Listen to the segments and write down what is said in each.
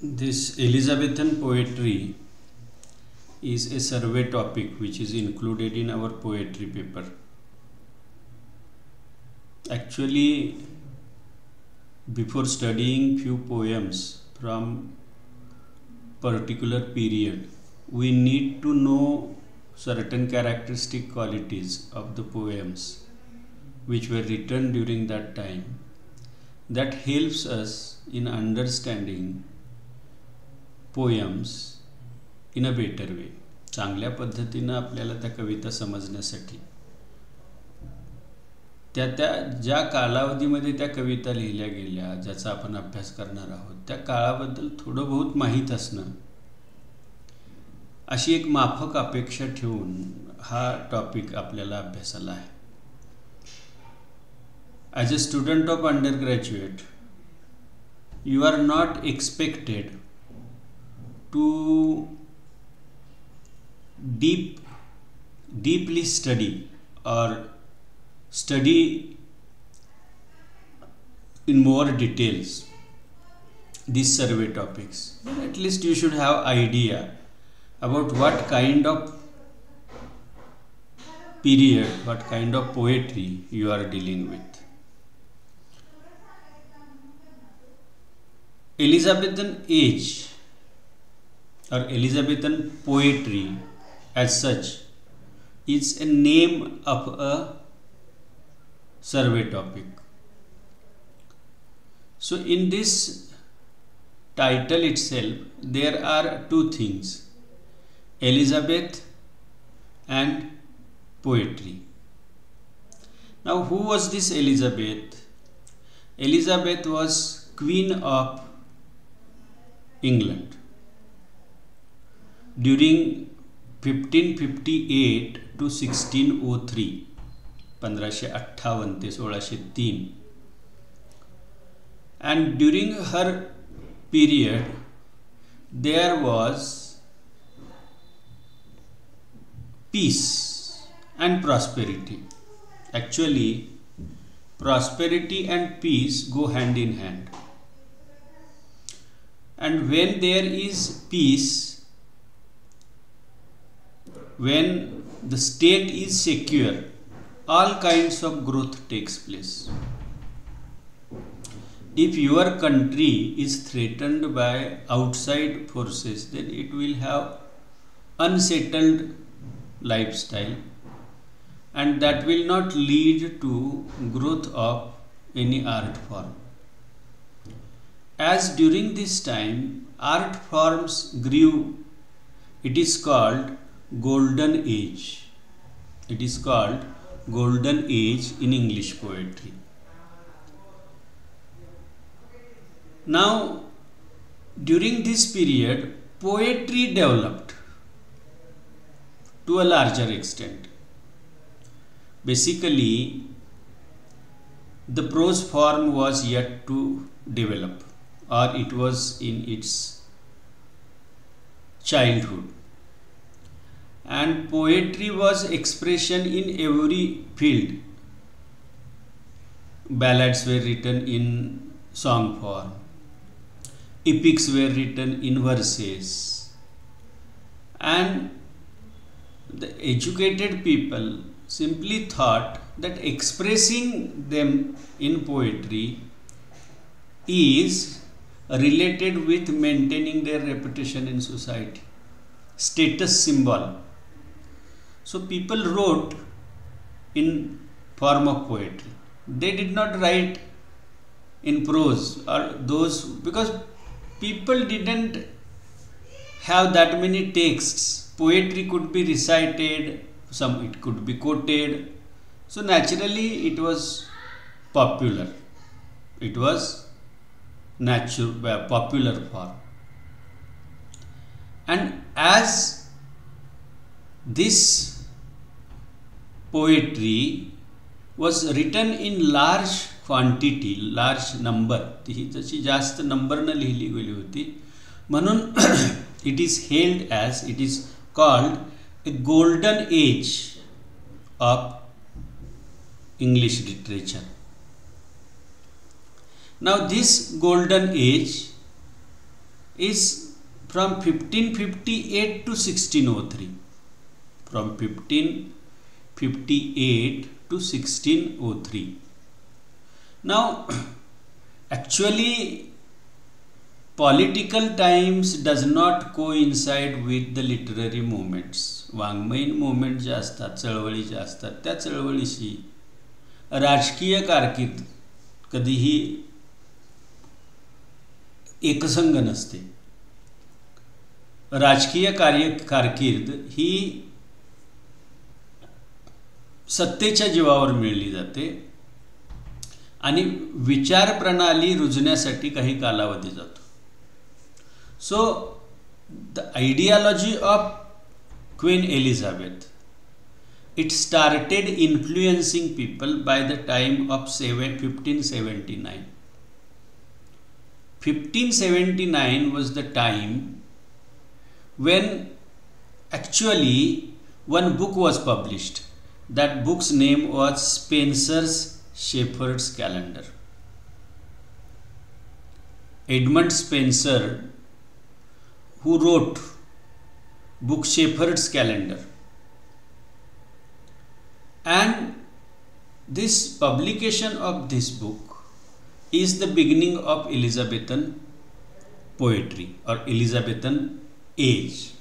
This Elizabethan poetry is a survey topic which is included in our poetry paper. Actually, before studying few poems from particular period, we need to know certain characteristic qualities of the poems which were written during that time. That helps us in understanding poems in a better way, चांगल्या पद्धतीनं आपल्याला त्या कविता समजण्यासाठी त्या ज्या कालावधीमध्ये त्या कविता लिहिल्या गेल्या, ज्याचा आपण अभ्यास करणार आहोत, त्या काळाबद्दल थोडं बहुत माहीत असणं अशी एक माफक अपेक्षा ठेवून हा टॉपिक आपल्याला अभ्यासाला आहे. As a student of undergraduate, you are not expected to deeply study or study in more details these survey topics. Then at least you should have idea about what kind of period, what kind of poetry you are dealing with. Elizabethan age or Elizabethan poetry as such is a name of a survey topic. So in this title itself there are two things, Elizabeth and poetry. Now who was this Elizabeth? Elizabeth was Queen of England during 1558 to 1603, 1558 ते 1603, and during her period there was peace and prosperity. Actually, prosperity and peace go hand in hand, and when there is peace, when the state is secure, all kinds of growth takes place. If your country is threatened by outside forces, then it will have unsettled lifestyle, and that will not lead to growth of any art form. As during this time art forms grew, it is called golden age. It is called golden age in English poetry. Now during this period poetry developed to a larger extent. Basically the prose form was yet to develop, or it was in its childhood, and poetry was expression in every field. Ballads were written in song form, epics were written in verses, and the educated people simply thought that expressing them in poetry is related with maintaining their reputation in society, status symbol. So people wrote in form of poetry. They did not write in prose or those, because people didn't have that many texts. Poetry could be recited, some it could be quoted. So naturally it was popular. It was popular form. And as this poetry was written in large quantity, large number, ती जशी जास्त number न लिहिली गेली होती, म्हणून it is hailed as, it is called a golden age of English literature. Now this golden age is from 1558 to 1603. From 1558 to 1603. Now, actually, political times does not coincide with the literary movements. वाङ्मयीन movement जे असतात, चळवळी जे असतात, त्या चळवळीशी राजकीय कारकीर्द कधीही एकसंग नसते. राजकीय कारकीर्द ही सत्तेच्या जीवावर मिळली जाते आणि विचार प्रणाली रुजण्यासाठी काही कालावधी जातो. So the ideology of queen Elizabeth, it started influencing people by the time of 1579. 1579 was the time when actually one book was published. That book's name was Spencer's Shepherd's Calendar. Edmund Spencer, who wrote book Shepherd's Calendar, and this publication of this book is the beginning of Elizabethan poetry or Elizabethan age.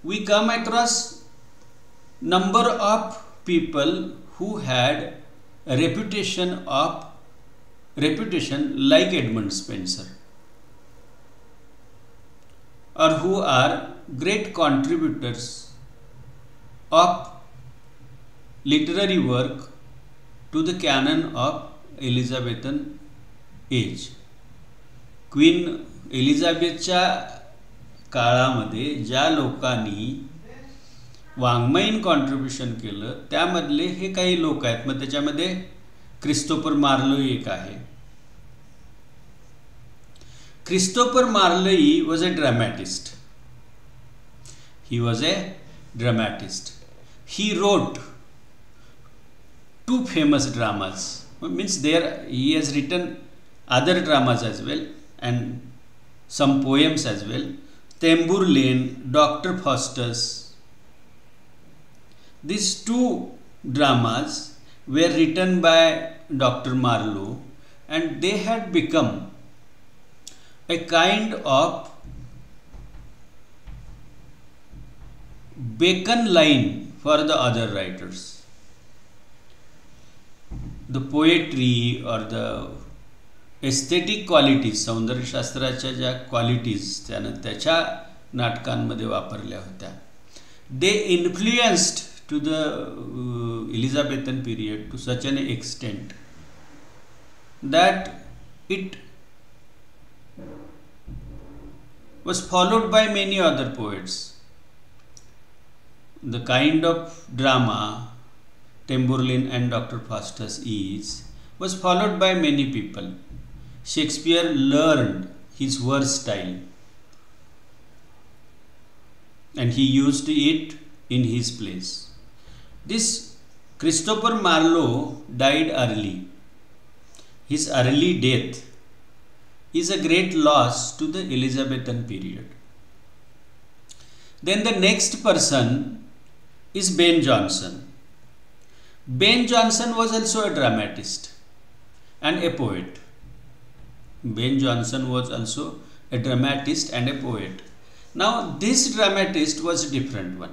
We come across number of people who had a reputation like Edmund Spencer, or who are great contributors of literary work to the canon of Elizabethan age. Queen एलिझाबेथच्या काळामध्ये ज्या लोकांनी वाङ्मयीन contribution केलं त्यामधले हे काही लोक आहेत. मग त्याच्यामध्ये क्रिस्टोफर मार्लोई एक आहे. Christopher Marlowe was a dramatist. He was a dramatist. He wrote two famous dramas. Means there he has written other dramas as well and some poems as well. Tamburlaine, Dr. Faustus. These two dramas were written by Dr. Marlowe and they had become a kind of beacon line for the other writers. The poetry or the aesthetic qualities, सौंदर्यशास्त्राच्या ज्या qualities त्यानं त्याच्या नाटकांमध्ये वापरल्या होत्या, they influenced to the Elizabethan period to such an extent that it was followed by many other poets. The kind of drama Tamburlaine and Dr. Faustus was followed by many people. Shakespeare learned his verse style and he used it in his plays. This Christopher Marlowe died early. His early death is a great loss to the Elizabethan period. Then the next person is Ben Jonson. Ben Jonson was also a dramatist and a poet. Ben Jonson was also a dramatist and a poet. Now this dramatist was a different one.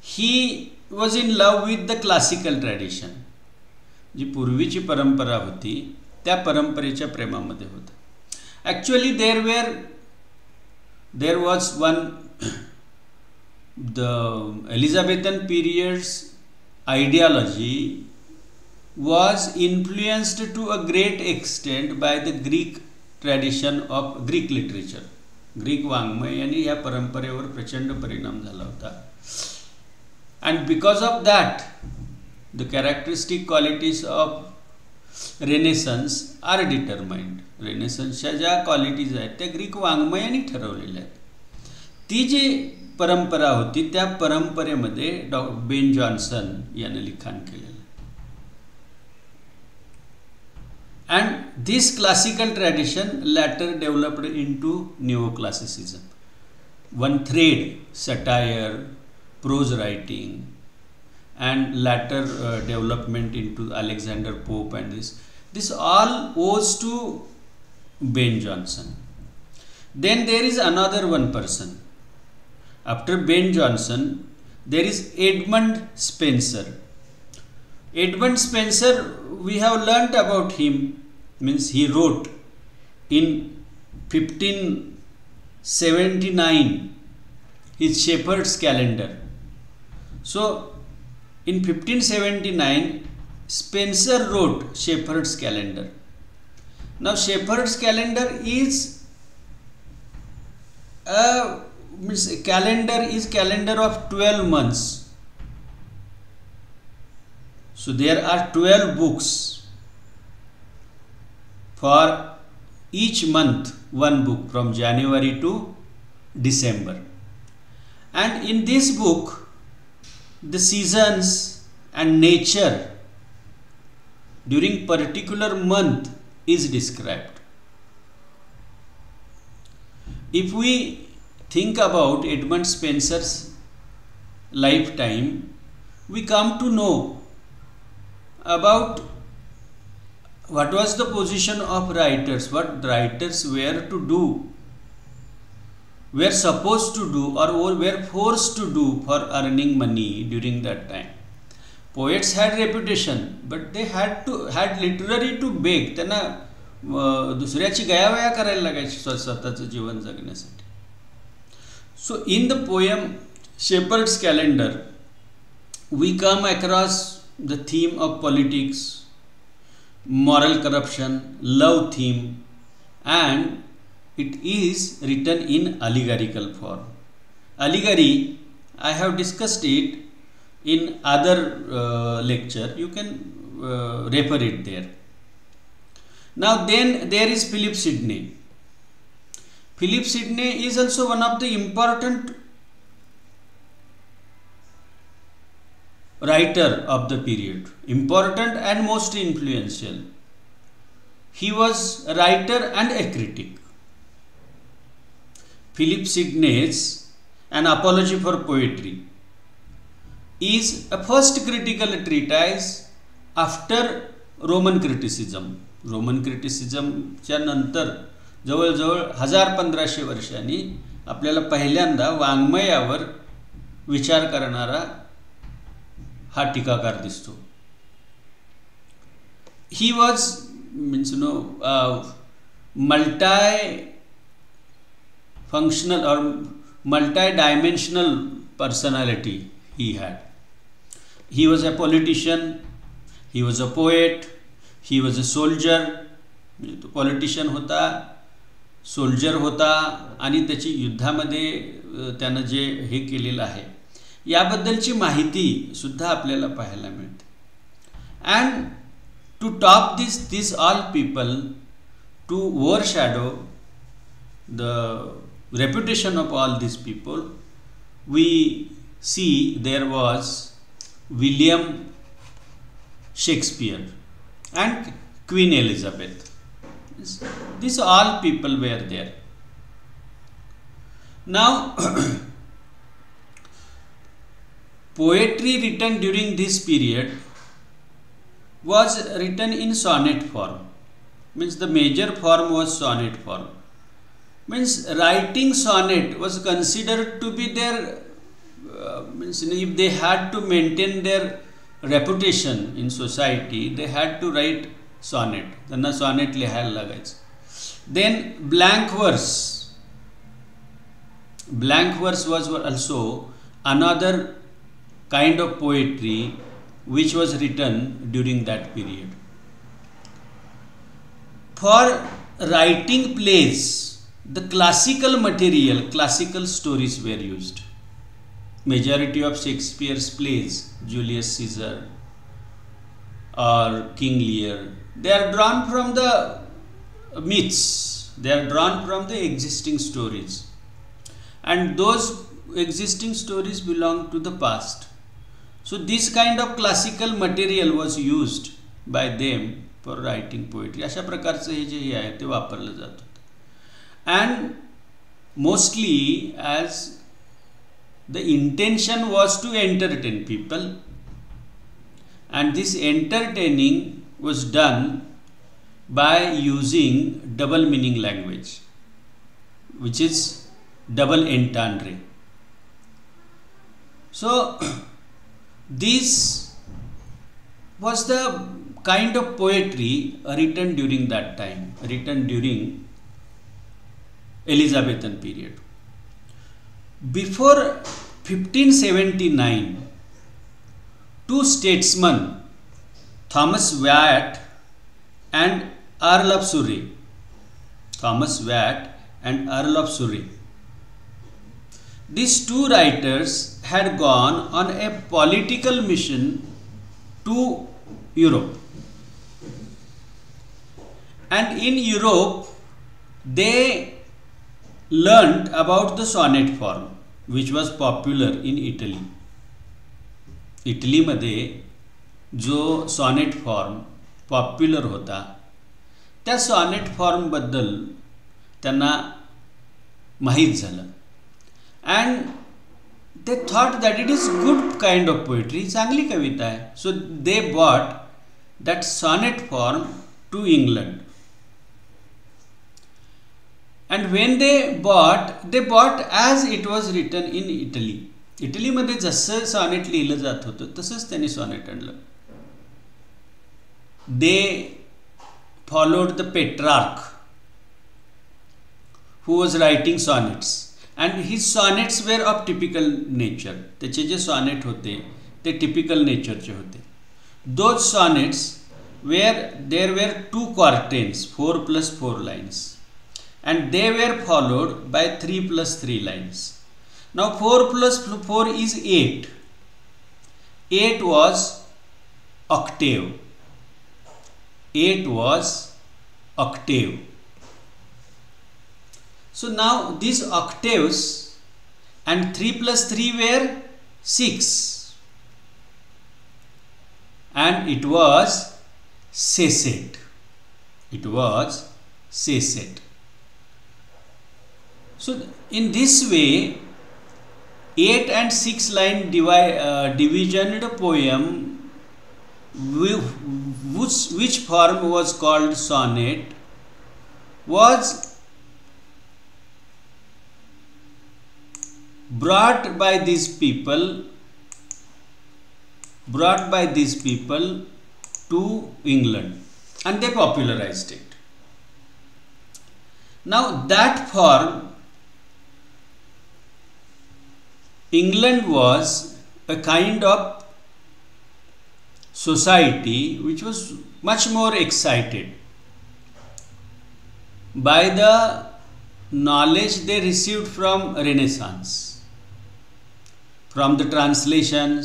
He was in love with the classical tradition. जी पूर्वीची परंपरा होती त्या परंपरेच्या प्रेमामध्ये होता. Actually there was one, the Elizabethan period's ideology was influenced to a great extent by the Greek tradition of Greek literature. Greek वाङ्मय यांनी या परंपरेवर प्रचंड परिणाम झाला होता. And because of that, the characteristic qualities of Renaissance are determined. Renaissanceच्या ज्या qualities आहेत त्या ग्रीक वाङ्मयाने ठरवलेल्या आहेत. ती जी परंपरा होती त्या परंपरेमध्ये बेन जॉन्सन याने लिखाण केलेलं. And this classical tradition later developed into neoclassicism. One thread, satire, prose writing, and later development into Alexander Pope and this all owes to Ben Jonson. Then there is another one person. After Ben Jonson, there is Edmund Spenser. Edmund Spenser, we have learnt about him, means he wrote in 1579 his Shepherd's Calendar. So in 1579 Spenser wrote Shepherd's Calendar. Now Shepherd's Calendar is calendar of 12 months. So there are 12 books. For each month one book from January to December. And in this book the seasons and nature during particular month is described. If we think about Edmund Spenser's lifetime, we come to know about what was the position of writers, what writers were to do, were supposed to do, or were forced to do for earning money during that time. Poets had reputation, but they had literally to beg. त्यांना दुसऱ्याची गयावया करायला लागायची स्वतःचं जीवन जगण्यासाठी. So in the poem Shepherd's Calendar, we come across the theme of politics, moral corruption, love theme, and it is written in allegorical form. Allegory, I have discussed it in other lecture. You can refer it there. Now then there is Philip Sidney. Philip Sidney is also one of the important writer of the period, important and most influential. He was a writer and a critic. Philip Sidney's An Apology for Poetry is a first critical treatise after Roman criticism. Roman क्रिटिसिझमच्या नंतर जवळजवळ 1500 वर्षांनी आपल्याला पहिल्यांदा वाङ्मयावर विचार करणारा हा टीकाकार दिसतो. He was multi-functional or multi-dimensional personality he had. He was a politician, he was a poet, he was a soldier. तो पॉलिटिशियन होता, सोल्जर होता आणि त्याची युद्धामध्ये त्यानं जे हे केलेलं आहे याबद्दलची माहिती सुद्धा आपल्याला पाहायला मिळते. And to top this all people, to overshadow the reputation of all these people, we see there was William Shakespeare and Queen Elizabeth. These all people were there. Now poetry written during this period was written in sonnet form. Means the major form was sonnet form. Means writing sonnet was considered to be their means if they had to maintain their reputation in society, they had to write sonnet. त्यांना sonnet लिहायला लागायचं. Then blank verse was also another kind of poetry which was written during that period. For writing plays, the classical material, classical stories were used. Majority of Shakespeare's plays, Julius Caesar or King Lear, they are drawn from the myths, they are drawn from the existing stories, and those existing stories belong to the past. So this kind of classical material was used by them for writing poetry. अशा प्रकारचं हे जे आहे ते वापरलं जात होतं. And mostly as the intention was to entertain people, and this entertaining was done by using double meaning language, which is double entendre. So this was the kind of poetry written during that time, written during Elizabethan period. Before 1579, two statesmen, Thomas Wyatt and Earl of Surrey, Thomas Wyatt and Earl of Surrey, these two writers had gone on a political mission to Europe, and in Europe they learnt about the sonnet form, which was popular in Italy. Italy मध्ये जो sonnet form popular होता, त्या sonnet फॉर्मबद्दल त्यांना माहीत झालं. And they thought that it is good kind of poetry, चांगली कविता आहे. So they brought that sonnet form to England. And when they brought as it was written in Italy. इटलीमध्ये जसं सॉनेट लिहिलं जात होतं तसंच त्यांनी सॉनेट आणलं. They followed the Petrarch, who was writing sonnets, and his sonnets were of typical nature. त्याचे जे sonnet होते ते टिपिकल नेचरचे होते. Those sonnets there were two quatrains, 4+4 lines, and they were followed by 3+3 lines. Now 4+4 is 8. 8 was octave. 8 was octave. So now these octaves, and 3+3 were 6, and it was sestet. It was sestet. So in this way, 8 and 6 line divisioned poem, which form was called sonnet, was brought by these people to England, and they popularized it. Now that form, England was a kind of society which was much more excited by the knowledge they received from Renaissance, from the translations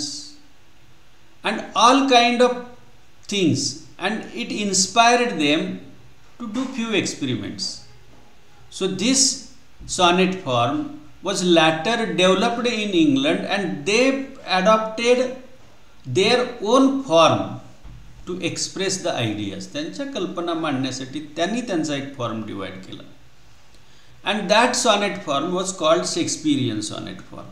and all kind of things, and it inspired them to do few experiments. So this sonnet form was later developed in England, and they adopted their own form to express the ideas. त्यांच्या कल्पना मांडण्यासाठी त्यांनी त्यांचा एक form divide केला, and that sonnet form was called Shakespearean sonnet form.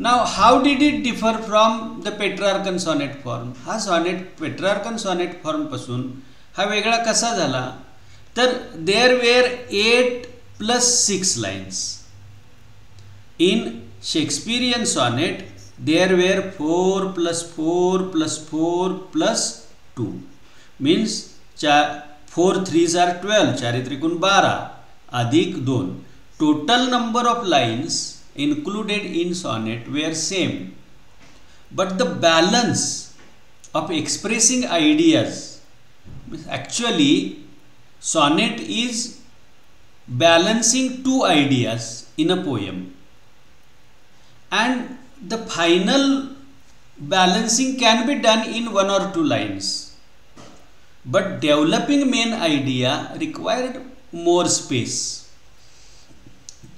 Now how did it differ from the Petrarchan sonnet form? हा Petrarchan sonnet form पासून हा वेगळा कसा झाला? तर there were 8+6 lines. In Shakespearean sonnet there were 4+4+4+2, means 4 3s are 12, 4 3 12 अधिक 2. Total number of lines included in sonnet were same, but the balance of expressing ideas, actually sonnet is balancing two ideas in a poem, and the final balancing can be done in 1 or 2 lines, but developing main idea required more space,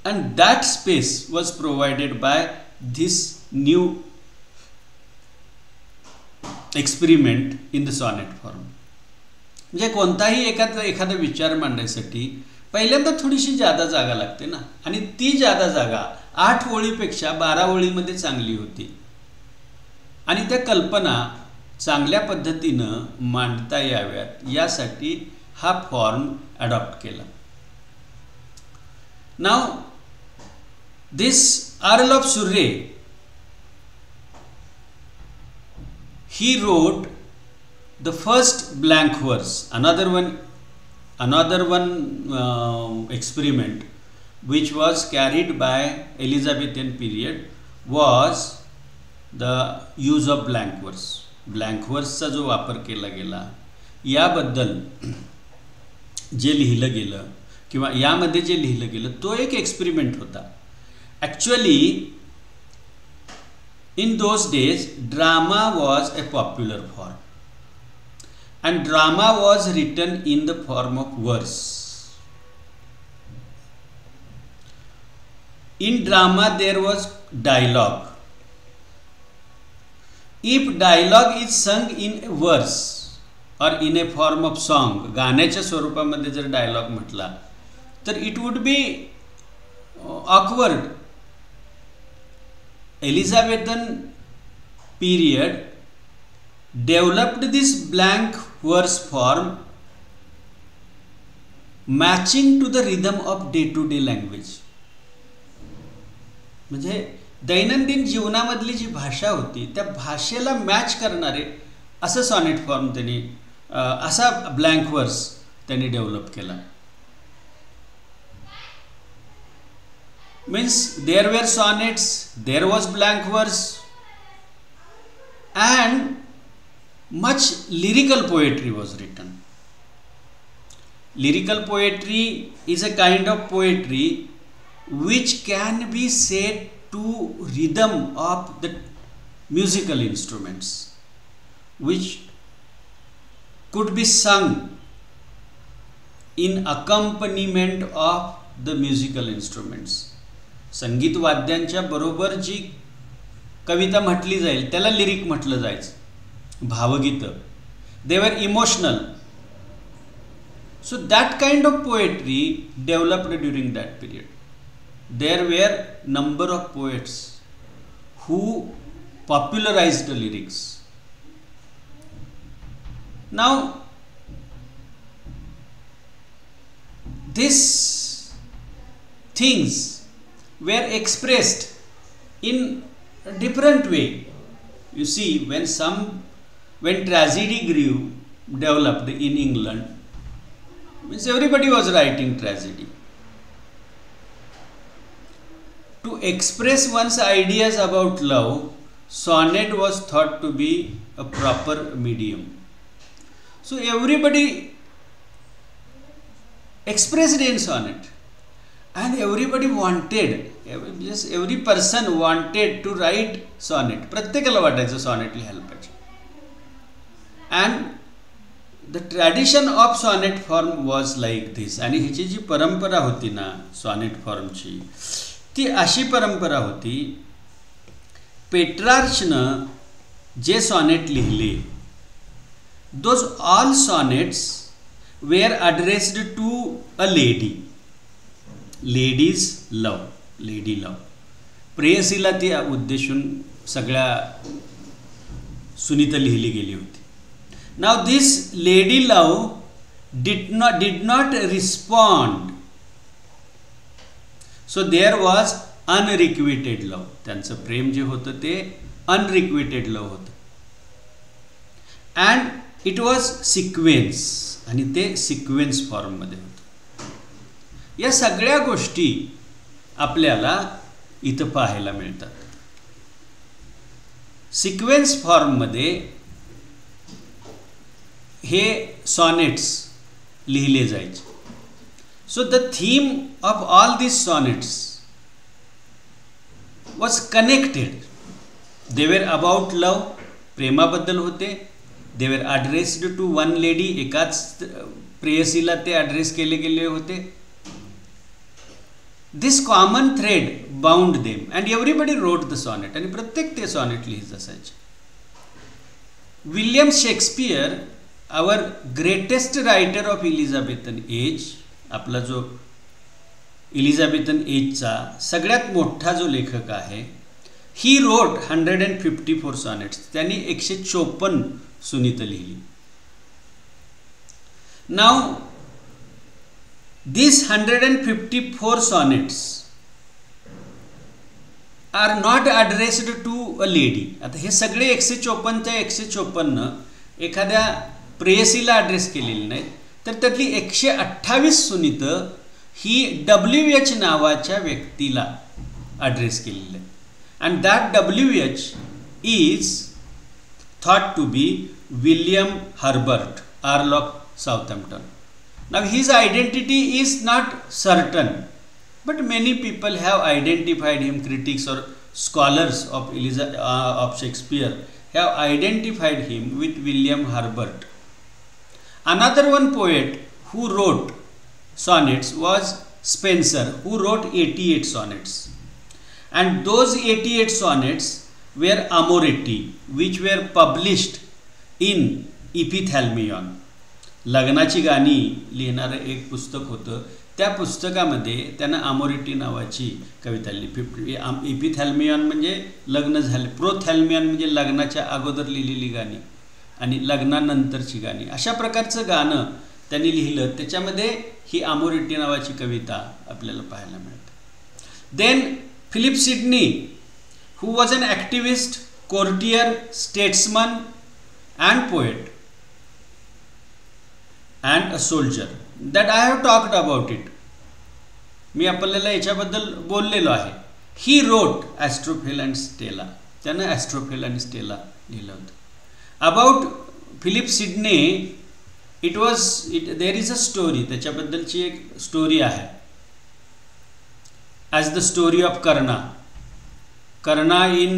and that space was provided by this new experiment in the sonnet form. म्हणजे कोणताही एखादा विचार मांडण्यासाठी पहिल्यांदा थोडीशी जादा जागा लागते ना, आणि ती जादा जागा 8 ओळीपेक्षा 12 ओळीमध्ये चांगली होती, आणि त्या कल्पना चांगल्या पद्धतीनं मांडता याव्यात यासाठी हा फॉर्म अडॉप्ट केला. Now this earl of Surrey, he wrote the first blank verse. Another one experiment which was carried by Elizabethan period was the use of blank verse. Blank verse चा जो वापर केला गेला याबद्दल जे लिहिलं गेलं किंवा यामध्ये जे लिहिलं गेलं तो एक एक्सपेरिमेंट होता. Actually in those days drama was a popular form, and drama was written in the form of verse. In drama there was dialogue. If dialogue is sung in a verse or in a form of song, गाण्याच्या स्वरूपामध्ये जर dialogue म्हटला तर it would be awkward. Elizabethan period developed this blank verse form matching to the rhythm of day-to-day language. म्हणजे दैनंदिन जीवनामधली जी भाषा होती त्या भाषेला मॅच करणारे असं सॉनेट फॉर्म त्यांनी असा ब्लँक वर्स त्यांनी डेव्हलप केला. Means there were sonnets, there was blank verse, and much lyrical poetry was written. Lyrical poetry is a kind of poetry which can be set to rhythm of the musical instruments, which could be sung in accompaniment of the musical instruments. संगीत वाद्यांच्या बरोबर जी कविता म्हटली जाईल त्याला lyric म्हटलं जायचं, भावगीतं. They were emotional. So that kind of poetry developed during that period. There were number of poets who popularised the lyrics. Now this things were expressed in a different way. You see, when tragedy developed in England, means everybody was writing tragedy. To express one's ideas about love, sonnet was thought to be a proper medium. So everybody expressed in sonnet. And everybody wanted, every person wanted to write sonnet. प्रत्येकाला वाटायचं sonnet लिहायला पाहिजे. And the tradition of sonnet form was like this. आणि ह्याची जी परंपरा होती ना sonnet फॉर्मची, ती अशी परंपरा होती. पेट्रार्चनं जे सॉनेट लिहिले, those all sonnets were addressed to a lady. Lady's love, lady love. प्रेयसीला ती उद्देशून सगळ्या सुनीता लिहिली गेली होती. Now this lady love did not respond, so there was unrequited love. त्यांचं प्रेम जे होतं ते unrequited love होतं. and it was sequence, आणि ते सिक्वेन्स फॉर्ममध्ये होतं. या सगळ्या गोष्टी आपल्याला इथं पाहायला मिळतात. सिक्वेन्स फॉर्ममध्ये हे सॉनेट्स लिहिले जायचे. So the theme of all this sonnets was connected. They were about love, प्रेमाबद्दल होते. They were addressed to one lady, एकाच प्रेयसीला ते ॲड्रेस केले गेले होते. This common thread bound them and everybody wrote the sonnet. आणि प्रत्येक ते सॉनेट लिहित असायचे. William Shakespeare our greatest writer of Elizabethan age, आपला जो इलिझाबेथन एजचा सगळ्यात मोठा जो लेखक आहे, ही रोट 154 सॉनेट्स, त्यांनी 154 सुनीत लिहिली. Now this 154 sonnets are not addressed to a lady. आता हे सगळे 154 ते 154 एखाद्या प्रेयसीला ॲड्रेस केलेली नाहीत, तर त्यातली 128 सुनीत ही WH नावाच्या व्यक्तीला ॲड्रेस केलेली आहे. And that WH is thought to be William Herbert, earl of Southampton. Now his identity is not certain, but many people have identified him, critics or scholars of Shakespeare have identified him with William Herbert. Another one poet who wrote sonnets was Spenser, who wrote 88 sonnets, and those 88 sonnets were amoretti, which were published in Epithalamion. लग्नाची गाणी लिहिणारं एक पुस्तक होतं, त्या पुस्तकामध्ये त्यानं अमोरेटी नावाची कविता लिहिली. इपिथॅल्मियन म्हणजे लग्न झाले, प्रोथॅल्मियन म्हणजे लग्नाच्या अगोदर लिहिलेली गाणी आणि लग्नानंतरची गाणी, अशा प्रकारचं गाणं त्यांनी लिहिलं. त्याच्यामध्ये ही अमोरेटी नावाची कविता आपल्याला पाहायला मिळते. Then Philip Sidney, who was an activist, courtier, statesman and poet and a soldier, that I have talked about it. मी आपल्याला याच्याबद्दल बोललेलो आहे. He wrote Astrophel and Stella. त्यानं Astrophel and Stella लिहिलं होतं. About Philip Sidney, there is a story, त्याच्याबद्दलची एक story आहे. As the story of Karna. Karna in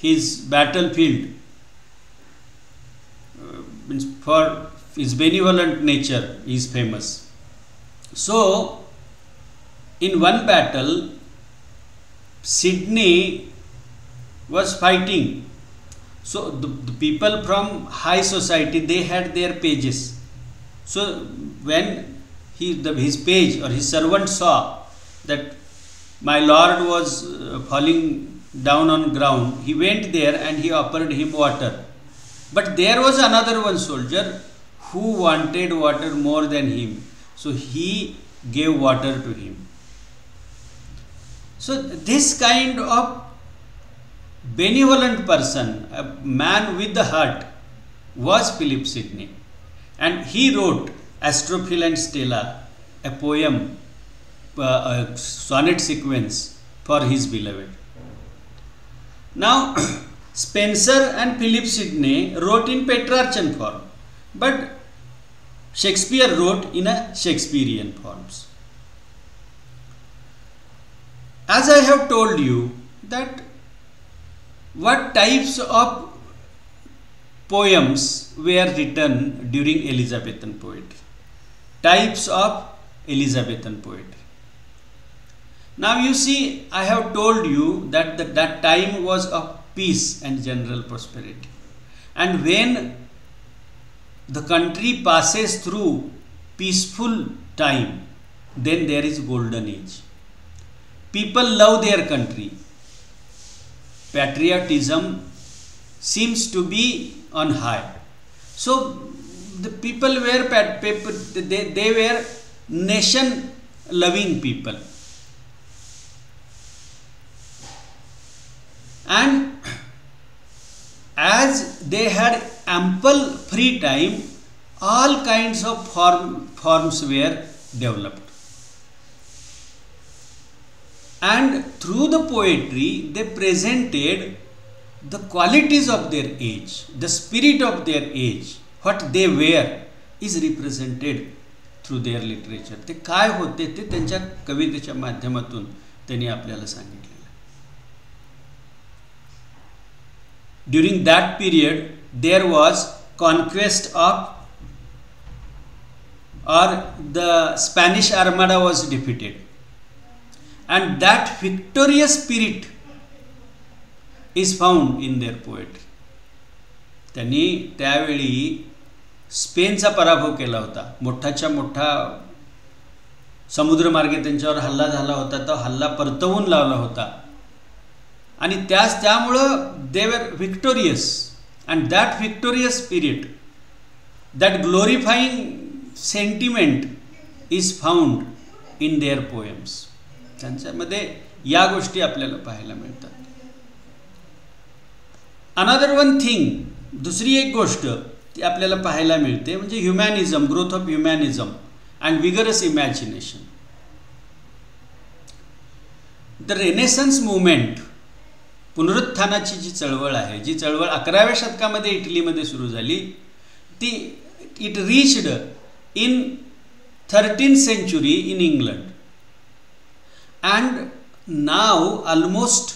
his battlefield for his benevolent nature is famous. So in one battle Sidney was fighting. So the people from high society, they had their pages. So when his page or his servant saw that my lord was falling down on ground, he went there and he offered him water. But there was another one soldier who wanted water more than him, so he gave water to him. So this kind of benevolent person, a man with the heart, was Philip Sidney, and he wrote Astrophel and Stella, a poem, a sonnet sequence for his beloved. Now Spenser and Philip Sidney wrote in Petrarchan form, but Shakespeare wrote in a Shakespearean forms. As I have told you that what types of poems were written during Elizabethan poetry. Types of Elizabethan poetry. Now you see, I have told you that that time was of peace and general prosperity, and when the country passes through peaceful time, then there is golden age. People love their country. Patriotism seems to be on high. So the people were they were nation loving people, and as they had ample free time, all kinds of forms were developed, and through the poetry they presented the qualities of their age, the spirit of their age. What they were is represented through their literature. ते काय होते ते त्यांच्या कवितेच्या माध्यमातून त्यांनी आपल्याला सांगितले. During that period there was conquest of, or the Spanish Armada was defeated, and that victorious spirit is found in their poetry. त्यांनी त्यावेळी स्पेनचा पराभव केला होता. मोठाच्या मोठा समुद्रमार्गे त्यांच्यावर हल्ला झाला होता. तो हल्ला परतवून लावला होता आणि त्यामुळं they were victorious. And that victorious spirit, that glorifying sentiment is found in their poems. त्यांच्यामध्ये या गोष्टी आपल्याला पाहायला मिळतात. अनदर वन थिंग, दुसरी एक गोष्ट ती आपल्याला पाहायला मिळते म्हणजे humanism, growth of humanism and vigorous imagination. The Renaissance movement, पुनरुत्थानाची जी चळवळ आहे, जी चळवळ 11व्या शतकामध्ये इटलीमध्ये सुरू झाली, ती it reached in 13th century in England, and now almost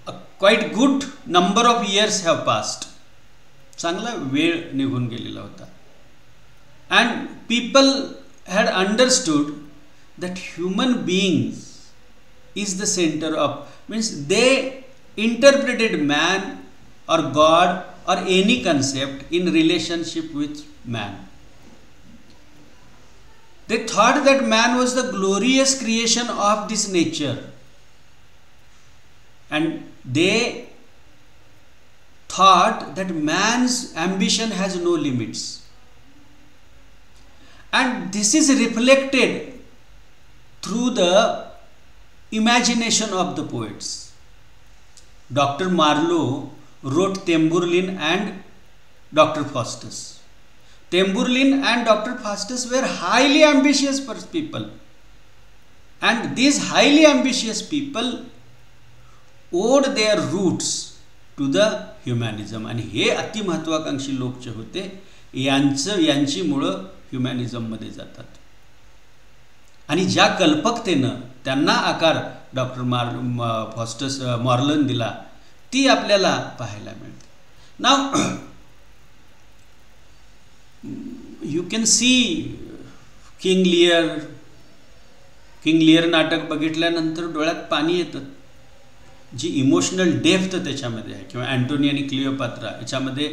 a quite good number of years have passed. चांगला वेळ निघून गेलेला होता. And people had understood that human beings is the center of, means they interpreted man or God or any concept in relationship with man. They thought that man was the glorious creation of this nature, and they thought that man's ambition has no limits, and this is reflected through the imagination of the poets. Dr. Marlowe wrote Tamburlaine and Dr. Faustus. Tamburlaine and Dr. Faustus were highly ambitious people, and these highly ambitious people owed their roots to the humanism. आणि हे अतिमहत्वाकांक्षी लोक जे होते यांची मुळं ह्युमॅनिझममध्ये जातात. आणि ज्या कल्पकतेनं त्यांना आकार डॉक्टर फॉस्टस मॉर्लन दिला ती आपल्याला पाहायला मिळते. नाव you can see king Lear नाटक बघितल्यानंतर डोळ्यात पाणी येतं. जी इमोशनल डेप्थ त्याच्यामध्ये आहे, किंवा अँटोनी आणि क्लिओपात्रा याच्यामध्ये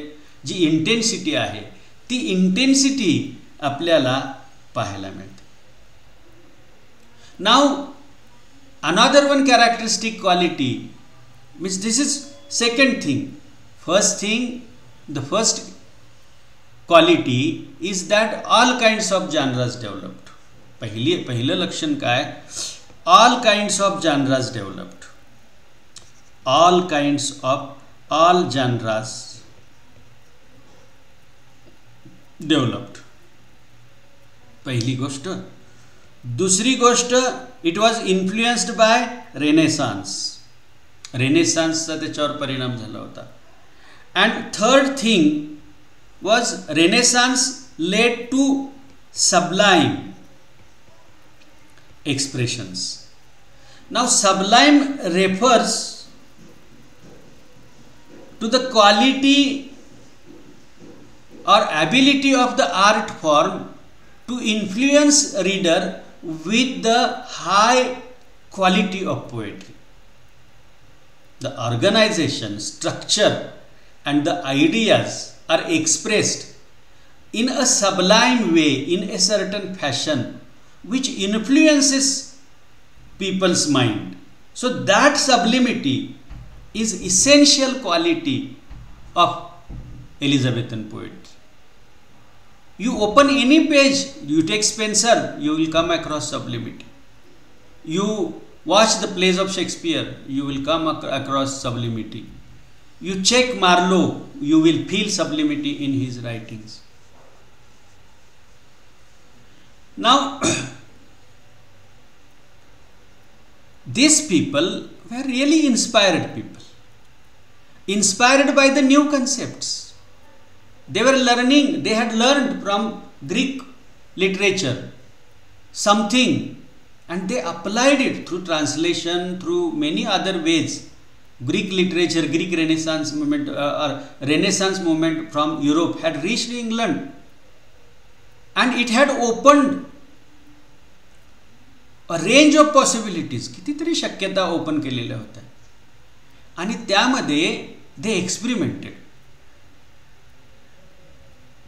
जी इंटेन्सिटी आहे ती इंटेन्सिटी आपल्याला पाहायला मिळते. Now another one characteristic quality, means this is second thing. The first quality is that all kinds of genres developed. पहिलं लक्षण काय? all kinds of genres developed. all genres developed. पहिली गोष्ट. दुसरी गोष्ट, it was influenced by Renaissance. रेनेसान्सचा त्याच्यावर परिणाम झाला होता. and third thing was Renaissance led to sublime expressions. Now sublime refers to the quality or ability of the art form to influence a reader with the high quality of poetry. The organization, structure and the ideas are expressed in a sublime way, in a certain fashion which influences people's mind. So that sublimity is essential quality of Elizabethan poetry. You open any page, you take Spenser, you will come across sublimity. You watch the plays of Shakespeare, you will come across sublimity. You check Marlowe, you will feel sublimity in his writings. Now, these people were really inspired people, inspired by the new concepts. They were learning, they had learned from Greek literature something, and they applied it through translation, through many other ways. Greek literature, Greek Renaissance movement or Renaissance movement from Europe had reached England, and it had opened a range of possibilities. कितीतरी शक्यता open केलेल्या होत्या आणि त्यामध्ये they experimented.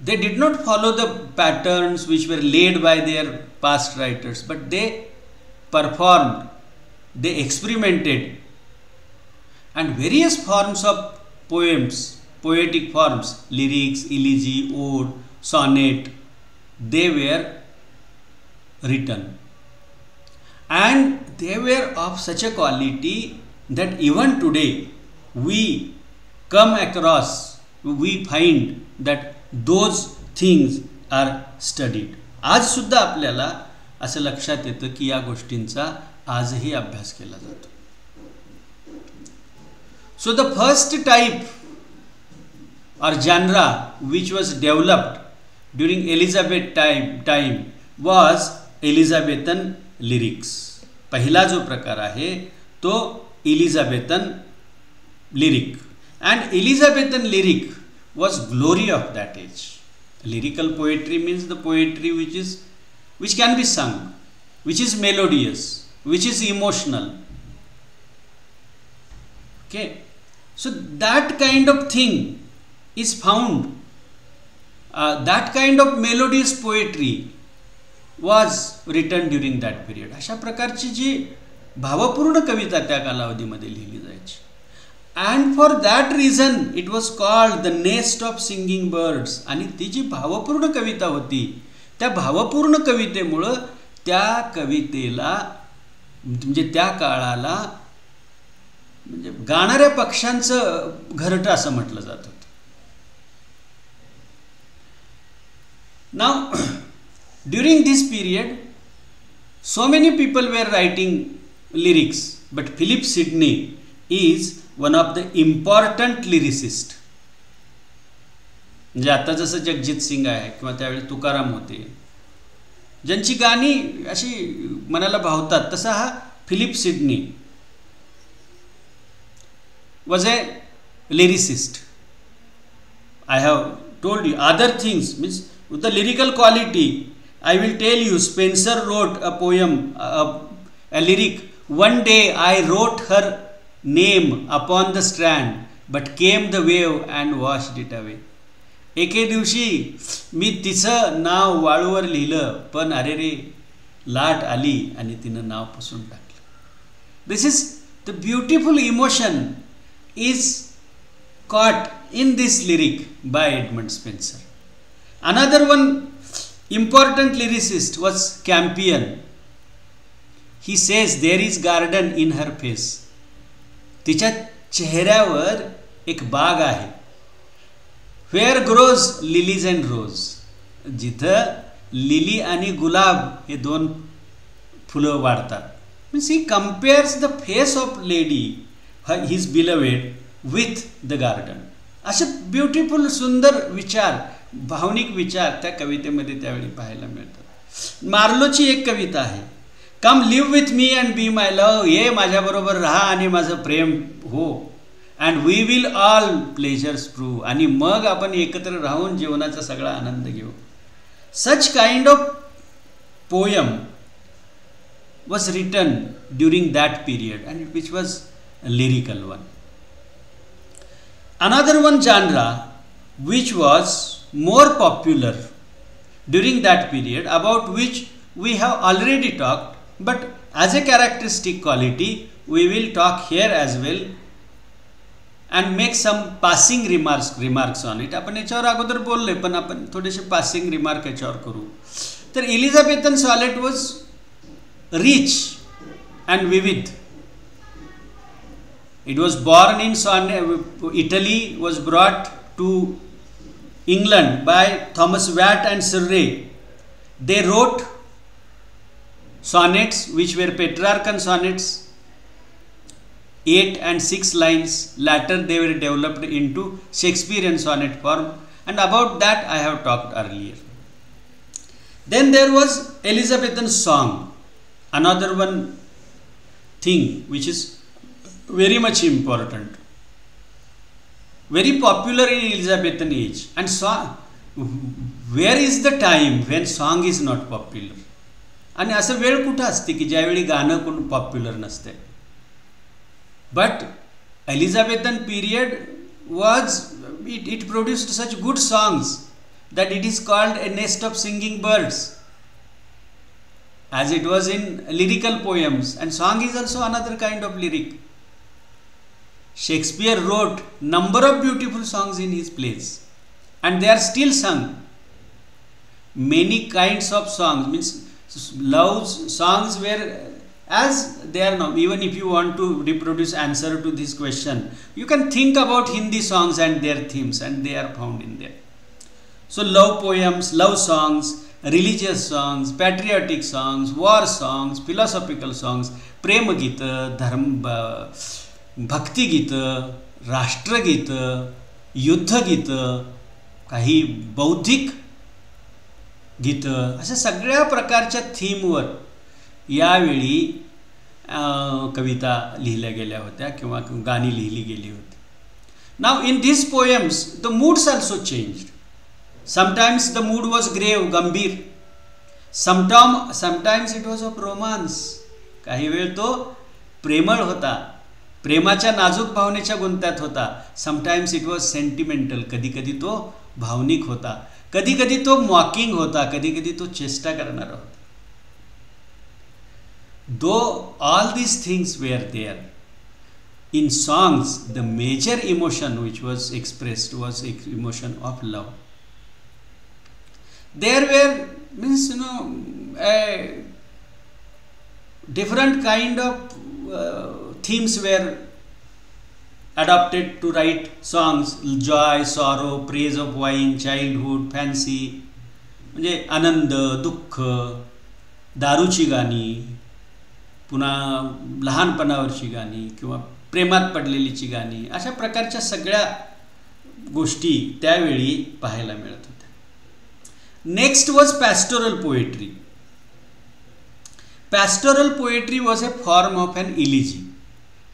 They did not follow the patterns which were laid by their past writers, but they performed, they experimented, and various forms of poems, poetic forms, lyrics, elegy, ode, sonnet, they were written, and they were of such a quality that even today we come across, we find that those things are studied. आज सुद्धा आपल्याला असं लक्षात येतं की या गोष्टींचा आजही अभ्यास केला जातो. So the first type or genre which was developed during Elizabeth time was Elizabethan lyrics. पहिला जो प्रकार आहे तो Elizabethan lyric, and Elizabethan lyric was glory of that age. Lyrical poetry means the poetry which can be sung, which is melodious, which is emotional. Okay, so that kind of thing is found, that kind of melodious poetry was written during that period. अशा प्रकारची जी भावपूर्ण कविता त्या कालावधीमध्ये लिहिली जायची. And for that reason it was called the nest of singing birds. आणि ती जी भावपूर्ण कविता होती, त्या भावपूर्ण कवितेमुळे त्या कवितेला म्हणजे त्या काळाला म्हणजे गाणाऱ्या पक्ष्यांचं घरटं असं म्हटलं जात होतं. Now during this period so many people were writing lyrics, but Philip Sidney is one of the important lyricist. म्हणजे आता जसं जगजीत सिंग आहे किंवा त्यावेळी तुकाराम होते, ज्यांची गाणी अशी मनाला भावतात, तसा हा Philip Sidney was a lyricist. I have told you other things, means with the lyrical quality. I will tell you, Spencer wrote a poem, a lyric. One day I wrote her name upon the strand, but came the wave and washed it away. एके दिवशी मी तिचं नाव वाळूवर लिहिलं, पण अरे रे लाट आली आणि तिनं नाव पुसून टाकलं. This is the beautiful emotion is caught in this lyric by Edmund Spenser. Another one important lyricist was Campion. He says there is garden in her face. तिच्या चेहऱ्यावर एक बाग आहे. Where grows lilies and rose. जिथं lily आणि गुलाब हे दोन फुलं वाढतात. Means he compares the face of lady, his beloved, with the garden. असे ब्युटिफुल सुंदर विचार, भावनिक विचार त्या कवितेमध्ये त्यावेळी पाहायला मिळतात. मार्लोची एक कविता आहे, come live with me and be my love. ये माझ्याबरोबर राहा आणि माझं प्रेम हो. And we will all pleasures prove. आणि मग आपण एकत्र राहून जीवनाचा सगळा आनंद घेऊ. Such kind of poem was written during that period, and which was a lyrical one. Another one genre which was more popular during that period, about which we have already talked, but as a characteristic quality we will talk here as well and make some passing remarks on it. आपण याच्यावर अगोदर बोलले, पण आपण थोडेसे passing remark याच्यावर करू. तर एलिझाबेथन sonnet was rich and vivid. It was born in Italy, was brought to England by Thomas Watt and Surrey. They wrote sonnets which were Petrarchan sonnets, 8 and 6 lines. Later they were developed into Shakespearean sonnet form, and about that I have talked earlier. Then there was Elizabethan song, another one thing which is very much important, very popular in Elizabethan age. And song, where is the time when song is not popular? आणि असं वेळ कुठं असते की ज्यावेळी गाणं कोण popular नसते. But Elizabethan period was it produced such good songs that it is called a nest of singing birds, as it was in lyrical poems, and song is also another kind of lyric. Shakespeare wrote number of beautiful songs in his plays, and they are still sung. Many kinds of songs, means love songs were as they are now. Even if you want to reproduce answer to this question, you can think about Hindi songs and their themes, and they are found in there. So love poems, love songs, religious songs, patriotic songs, war songs, philosophical songs, prem gita, भक्ती गीतं, राष्ट्रगीतं, युद्धगीतं, काही बौद्धिक गीतं, अशा सगळ्या प्रकारच्या थीमवर यावेळी कविता लिहिल्या गेल्या होत्या किंवा गाणी लिहिली गेली होती. Now in these poems the moods also changed. Sometimes the mood was grave, गंभीर. Sometimes it was of romance. काही वेळ तो प्रेमळ होता, प्रेमाच्या नाजूक भावनेच्या गुंत्यात होता. समटाइम्स इट वॉज सेंटिमेंटल, कधी कधी तो भावनिक होता, कधी कधी तो मॉकिंग होता, कधी कधी तो चेष्टा करणारा होता. Though all these things were there in songs, the major emotion which was expressed was emotion of love. There were means different kind of themes were adopted to write songs. Joy, sorrow, praise of wine, childhood, fancy, म्हणजे आनंद, दुःख, दारूची गाणी, पुन्हा लहानपणावरची गाणी किंवा प्रेमात पडलेलीची गाणी, अशा प्रकारच्या सगळ्या गोष्टी त्यावेळी पाहायला मिळत होत्या. Next was pastoral poetry. Pastoral poetry was a form of an elegy.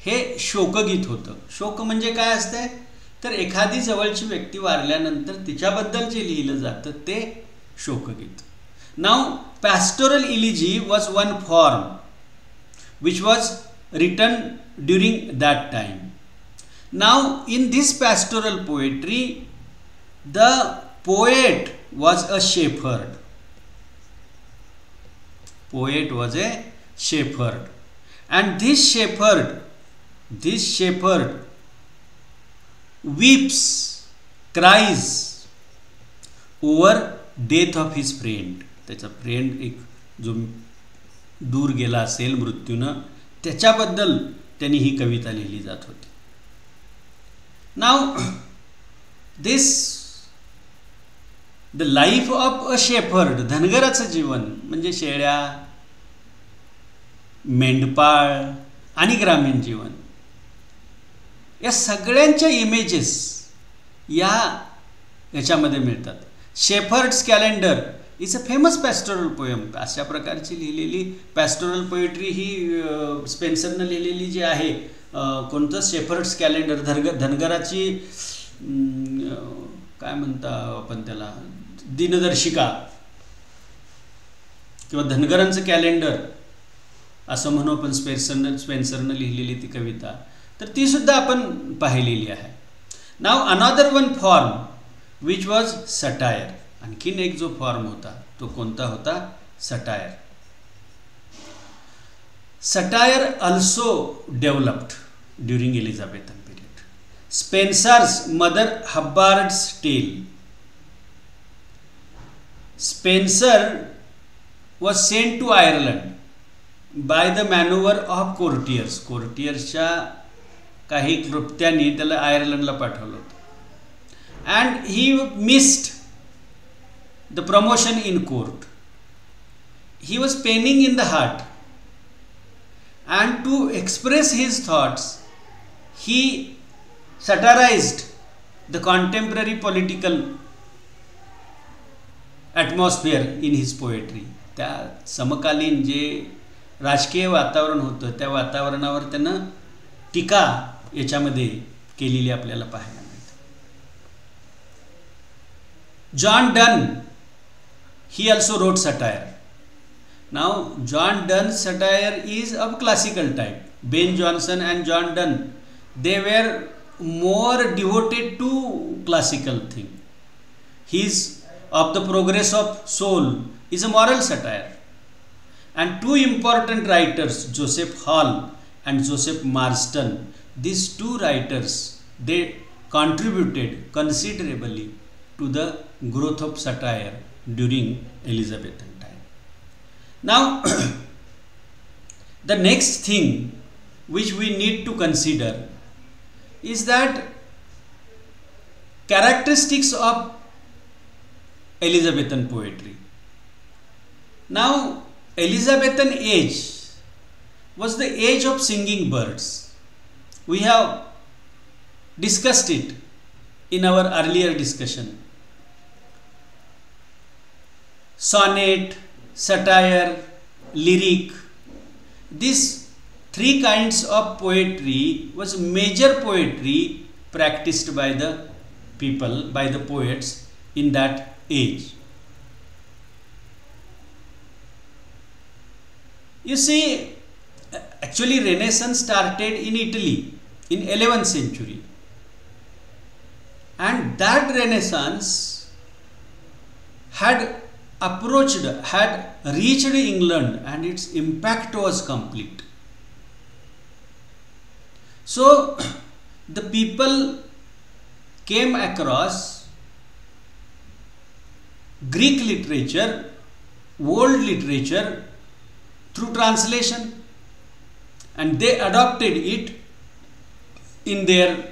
हे शोकगीत होतं. शोक म्हणजे काय असते, तर एखादी जवळची व्यक्ती वारल्यानंतर तिच्याबद्दल जे लिहिलं जातं ते शोकगीत. Now pastoral elegy was one form which was written during that time. Now in this pastoral poetry the poet was a shepherd. Poet was a shepherd, and this shepherd weeps, cries over death of his friend. त्याचा friend एक जो दूर गेला असेल मृत्यूनं, त्याच्याबद्दल त्यांनी ही कविता लिहिली जात होती. Now this the life of a shepherd, धनगराचं जीवन म्हणजे शेळ्या, मेंढपाळ आणि ग्रामीण जीवन, या सगळ्यांच्या इमेजेस याच्यामध्ये मिळतात. Shepherd's Calendar is a famous pastoral poem. अशा प्रकारची लिहिलेली पॅस्टोरल पोएट्री ही स्पेन्सरनं लिहिलेली जी आहे, कोणतं शेफर्ड्स कॅलेंडर, धनगराची काय म्हणता आपण त्याला, दिनदर्शिका किंवा धनगरांचं कॅलेंडर असं म्हणू आपण. स्पेन्सरनं लिहिलेली ती कविता, तर ती सुद्धा आपण पाहिलेली आहे. Now another one form which was satire. आणखीन एक जो फॉर्म होता तो कोणता होता, satire. Satire also developed during Elizabethan period. Spenser's Mother Hubbard's Tale. Spenser was sent to Ireland by the maneuver of courtiers. कोर्टियर्सच्या काही कृत्यांनी त्याला आयर्लंडला पाठवलं होतं. And he missed the promotion in court. He was paining in the heart, and to express his thoughts he satirized the contemporary political atmosphere in his poetry. त्या समकालीन जे राजकीय वातावरण होतं त्या वातावरणावर त्यानं टीका याच्यामध्ये केलेली आपल्याला पाहायला मिळते. John Donne he also wrote satire. Now John Donne's satire is of classical type. Ben Jonson and John Donne, they were more devoted to classical thing. His of the progress of soul is a moral satire. And two important writers, Joseph Hall and Joseph Marston, these two writers, they contributed considerably to the growth of satire during Elizabethan time. Now, the next thing which we need to consider is that characteristics of Elizabethan poetry. Now, Elizabethan age was the age of singing birds. We have discussed it in our earlier discussion. Sonnet, satire, lyric, these three kinds of poetry was major poetry practiced by the people, by the poets in that age. You see, actually Renaissance started in Italy in 11th century, and that Renaissance had reached England, and its impact was complete. So the people came across Greek literature, world literature through translation, and they adopted it in their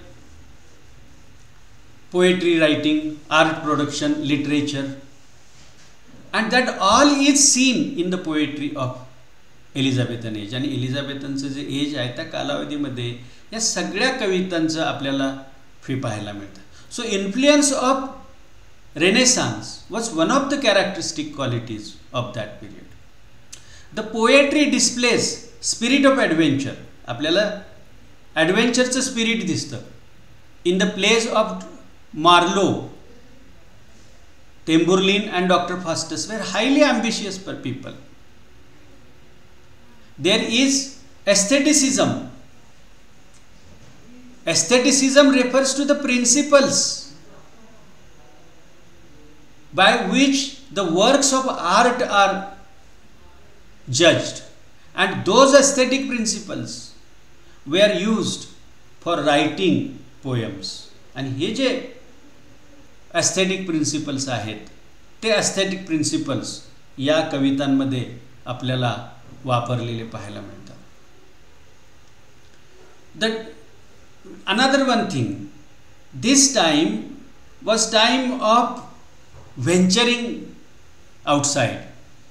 poetry writing, art production, literature, and that all is seen in the poetry of Elizabethan age. आणि एलिझाबेथनचं जे as आहे त्या कालावधीमध्ये या सगळ्या कवितांचं आपल्याला पाहायला मिळतं. So influence of Renaissance was one of the characteristic qualities of that period. The poetry displays spirit of adventure. आपल्याला ॲडव्हेंचरचं स्पिरिट दिसतं in the plays of Marlowe, Tamburlaine and Dr. Faustus were highly ambitious people. There is aestheticism. Aestheticism refers to the principles by which the works of art are judged, and those aesthetic principles were used for writing poems. And हे जे aesthetic principles आहेत ते aesthetic principles या कवितांमध्ये आपल्याला वापरलेले पाहायला मिळतात. Another one thing, this time was time of venturing outside.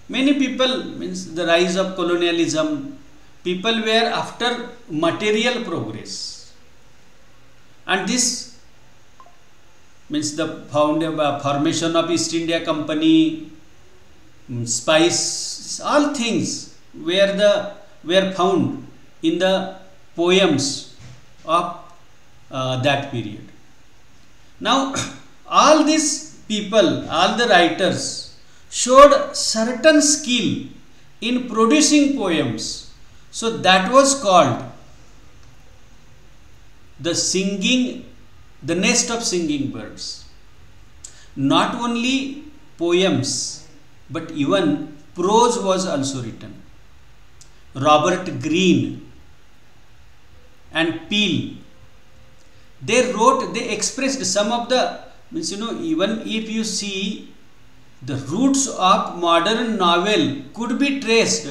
Many people, means the rise of colonialism, people were after material progress, and this means the formation of East India Company, spice, all things were found in the poems of that period. Now all these people, all the writers showed certain skill in producing poems, so that was called the nest of singing birds. Not only poems, but even prose was also written. Robert Greene and Peele, they expressed some of the, means, even if you see the roots of modern novel could be traced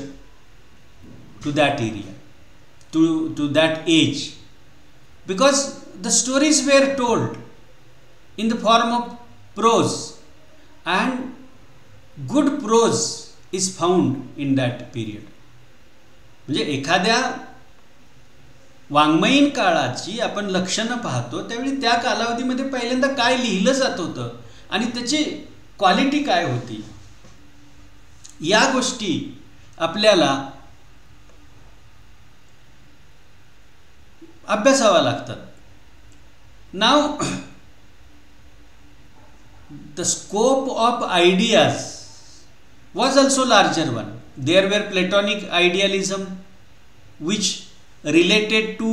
to that area, to that age, because the stories were told in the form of prose, and good prose is found in that period. म्हणजे एखाद्या वाङ्मयीन काळाची आपण लक्षणं पाहतो त्यावेळी त्या कालावधीमध्ये पहिल्यांदा काय लिहिलं जात होतं आणि त्याची क्वालिटी काय होती, या गोष्टी आपल्याला अभ्यासावा लागतात. Now the scope of ideas was also larger one. There were Platonic idealism which related to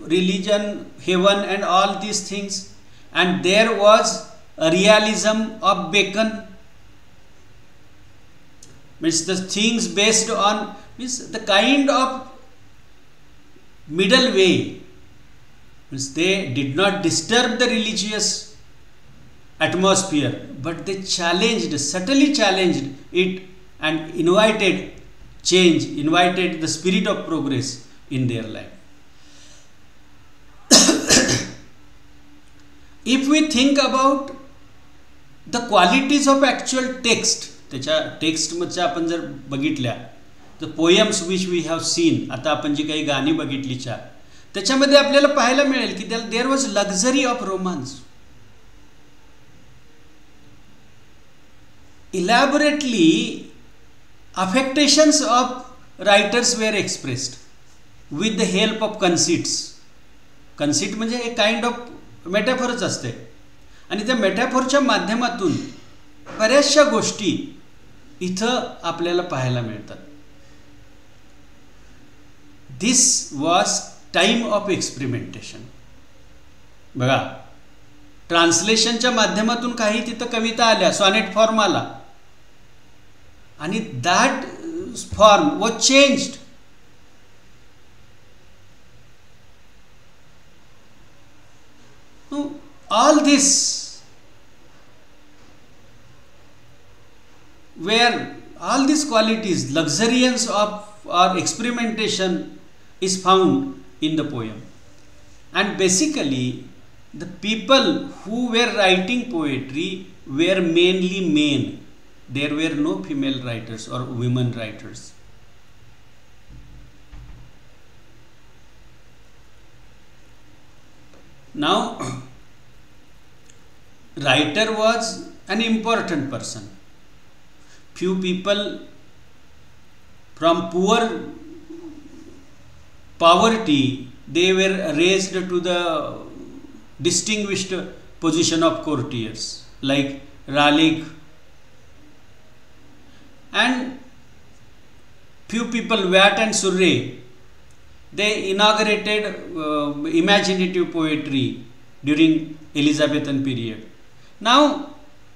religion, heaven and all these things, and there was a realism of Bacon means the things based on, means the kind of middle way, means they did not disturb the religious atmosphere, but they challenged, subtly challenged it and invited change, invited the spirit of progress in their life. If we think about the qualities of actual text, त्याच्या टेक्स्टमध्ये आपण जर बघितल्या, the poems which we have seen, आता आपण जी काही गाणी बघितली त्याच्यामध्ये आपल्याला पाहायला मिळेल की there was luxury of romance. Elaborately affectations of writers were expressed with the help of conceits. Conceit म्हणजे एक काइंड ऑफ मेटाफॉरच असते आणि त्या मेटाफॉरच्या माध्यमातून बऱ्याचशा गोष्टी इथं आपल्याला पाहायला मिळतात. This was time of experimentation. बघा, ट्रान्सलेशनच्या माध्यमातून काही तिथं कविता आल्या, सॉनेट फॉर्म आला आणि that form was changed. All this where all these qualities, luxuriance of or experimentation is found in the poem. And basically the people who were writing poetry were mainly men. There were no female writers or women writers. Now, writer was an important person. Few people from poverty, they were raised to the distinguished position of courtiers, like Raleigh. And few people, Watt and Surrey, they inaugurated imaginative poetry during Elizabethan period. Now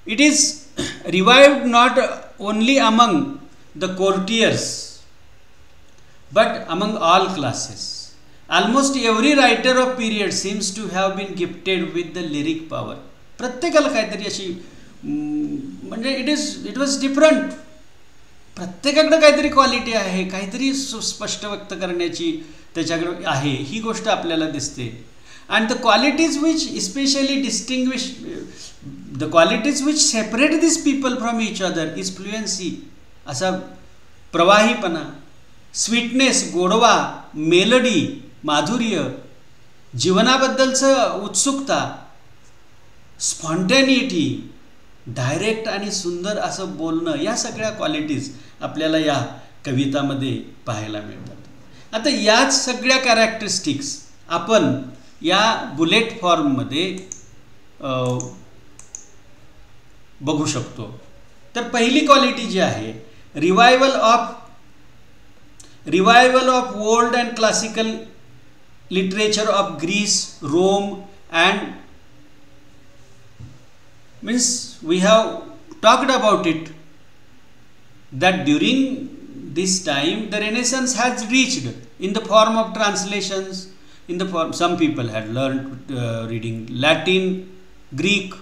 it is revived not only among the courtiers but among all classes. Almost every writer of period seems to have been gifted with the lyric power. प्रत्येकाला काहीतरी अशी म्हणजे it was different. प्रत्येकाकडे काहीतरी quality आहे, काहीतरी स्पष्ट व्यक्त करण्याची त्याच्याकडे आहे, ही गोष्ट आपल्याला दिसते. And the qualities which specially distinguish, the qualities which separate this people from each other is fluency, असा प्रवाहीपणा, स्वीटनेस, गोडवा, मेलडी, माधुर्य, जीवनाबद्दलचं उत्सुकता, स्पॉन्टॅनिटी, डायरेक्ट आणि सुंदर असं बोलणं, या सगळ्या क्वालिटीज आपल्याला या कवितामध्ये पाहायला मिळतात. आता याच सगळ्या कॅरेक्टरिस्टिक्स आपण या बुलेट फॉर्ममध्ये बघू शकतो. तर पहिली क्वालिटी जी आहे, revival of old and classical literature of Greece, Rome and means we have talked about it that during this time the Renaissance has reached in the form of translations, in the form some people had learned reading Latin, Greek,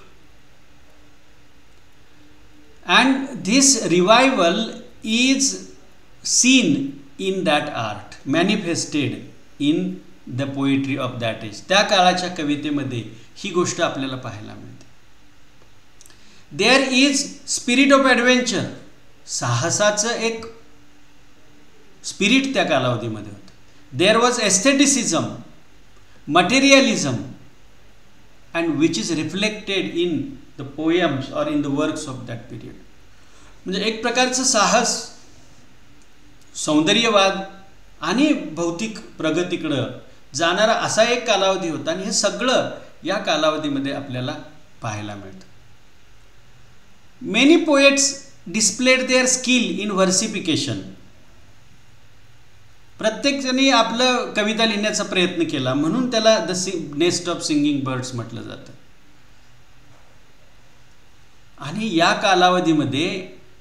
and this revival is seen in that art, manifested in the poetry of that age. त्या काळाच्या कवितेमध्ये ही गोष्ट आपल्याला पाहायला मिळते. There is spirit of adventure, साहसाचं एक spirit त्या कालावधीमध्ये होतं. There was aestheticism, materialism, and which is reflected in the poems or in the works of that period. म्हणजे एक प्रकारचं साहस, सौंदर्यवाद आणि भौतिक प्रगतीकडं जाणारा असा एक कालावधी होता आणि हे सगळं या कालावधीमध्ये आपल्याला पाहायला मिळतं. Many poets displayed their skill in versification. प्रत्येकाने आपलं कविता लिहिण्याचा प्रयत्न केला, म्हणून त्याला the nest of singing birds म्हटलं जातं. आणि या कालावधीमध्ये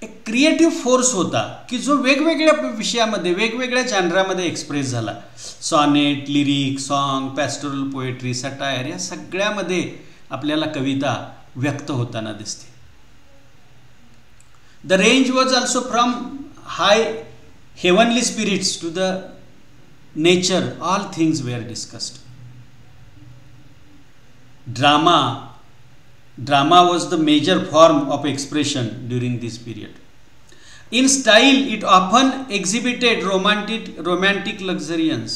एक क्रिएटिव्ह फोर्स होता की जो वेगवेगळ्या विषयामध्ये वेगवेगळ्या जॉनरामध्ये एक्सप्रेस झाला. Sonnet, lyric, song, pastoral poetry, satire या सगळ्यामध्ये आपल्याला कविता व्यक्त होताना दिसते. The range was also from high heavenly spirits to the nature, all things were discussed. Drama was the major form of expression during this period. In style, it often exhibited romantic luxuriance.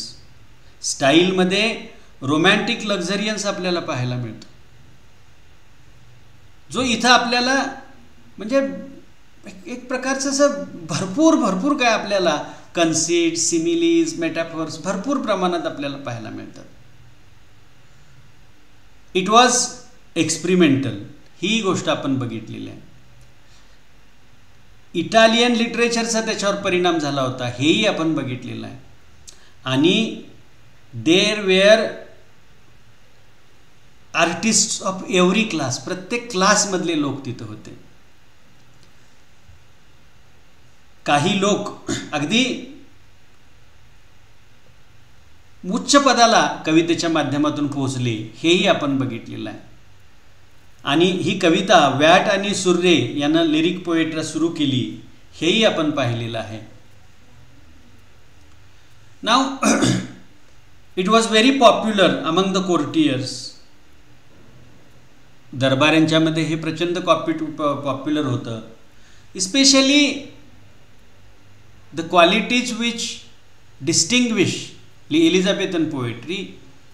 Style मध्ये romantic luxuriance आपल्याला पाहायला मिळतो, जो इथं आपल्याला म्हणजे एक प्रकारचं असं भरपूर काय आपल्याला कन्सेप्ट, सिमिलीज, मेटाफॉर्स भरपूर प्रमाणात आपल्याला पाहायला मिळतात. इट वॉज एक्सपेरिमेंटल, ही गोष्ट आपण बघितलेली आहे. इटालियन लिटरेचरचा त्याच्यावर परिणाम झाला होता, हेही आपण बघितलेलं आहे. आणि there were artist of every class, प्रत्येक क्लासमधले लोक तिथं होते. काही लोक अगदी उच्च पदाला कवितेच्या माध्यमातून पोहोचले, हेही आपण बघितलेलं आहे. आणि ही कविता वॅट आणि सुर्रे यांना लिरिक पोएट्री सुरू केली, हेही आपण पाहिलेलं आहे. Now it was very popular among the courtiers. दरबाऱ्यांच्यामध्ये हे प्रचंड पॉप्युलर होतं. Especially the qualities which distinguish Elizabethan poetry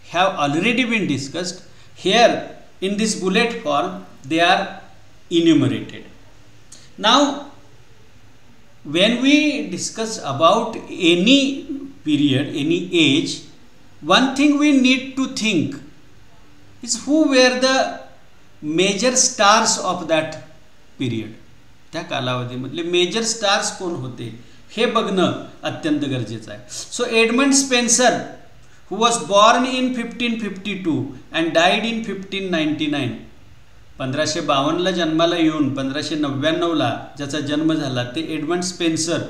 have already been discussed. Here in this bullet form they are enumerated. Now when we discuss about any period, any age, one thing we need to think is who were the major stars of that period. त्या कालावधीमधले major stars कोण होते हे बघणं अत्यंत गरजेचं आहे. So Edmund Spenser, who was born in 1552 and died in 1599, 1552ला जन्माला येऊन 1599ला ज्याचा जन्म झाला ते एडमंड स्पेन्सर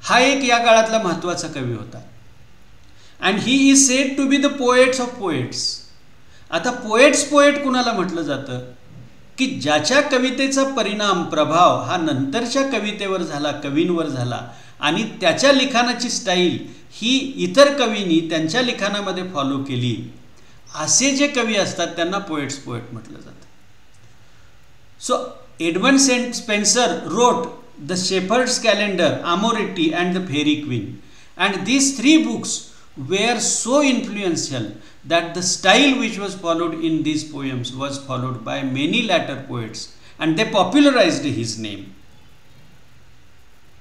हा एक या काळातला महत्त्वाचा कवी होता. And he is said to be the poets of poets. आता पोएट कुणाला म्हटलं जातं की ज्याच्या कवितेचा परिणाम, प्रभाव हा नंतरच्या कवितेवर झाला, कवींवर झाला, आणि त्याच्या लिखाणाची स्टाईल ही इतर कवींनी त्यांच्या लिखाणामध्ये फॉलो केली, असे जे कवी असतात त्यांना पोएट म्हटलं जातं. So Edmund Spenser wrote the Shepherd's Calendar, Amoretti and the Faerie Queene, and these 3 books were so influential that the style which was followed in these poems was followed by many later poets, and they popularized his name.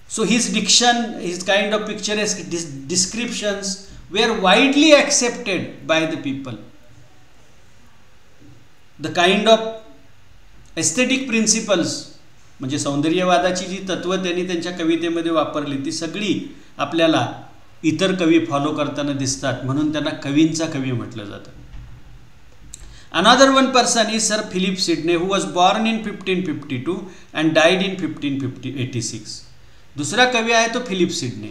So his diction, his kind of picturesque descriptions were widely accepted by the people. The kind of aesthetic principles, म्हणजे सौंदर्यवादाची जी तत्व त्यांनी त्यांच्या कवितेमध्ये वापरली ती सगळी आपल्याला इतर कवी फॉलो करताना दिसतात, म्हणून त्यांना कवींचा कवी म्हटलं जातं. Another one person is Sir Philip Sidney, who was born in 1552 and died in 1586. दुसरा कवी आहे तो Philip Sidney.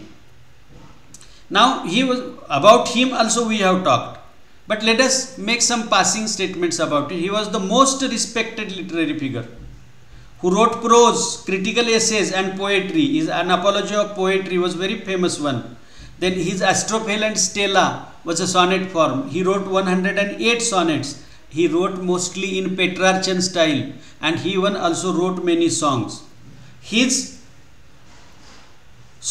Now he was about him also we have talked, but let us make some passing statements about it. He was the most respected literary figure who wrote prose, critical essays and poetry. His An Apology of Poetry was very famous one. Then his Astrophel and Stella was a sonnet form. He wrote 108 sonnets. He wrote mostly in Petrarchan style, and he even also wrote many songs. His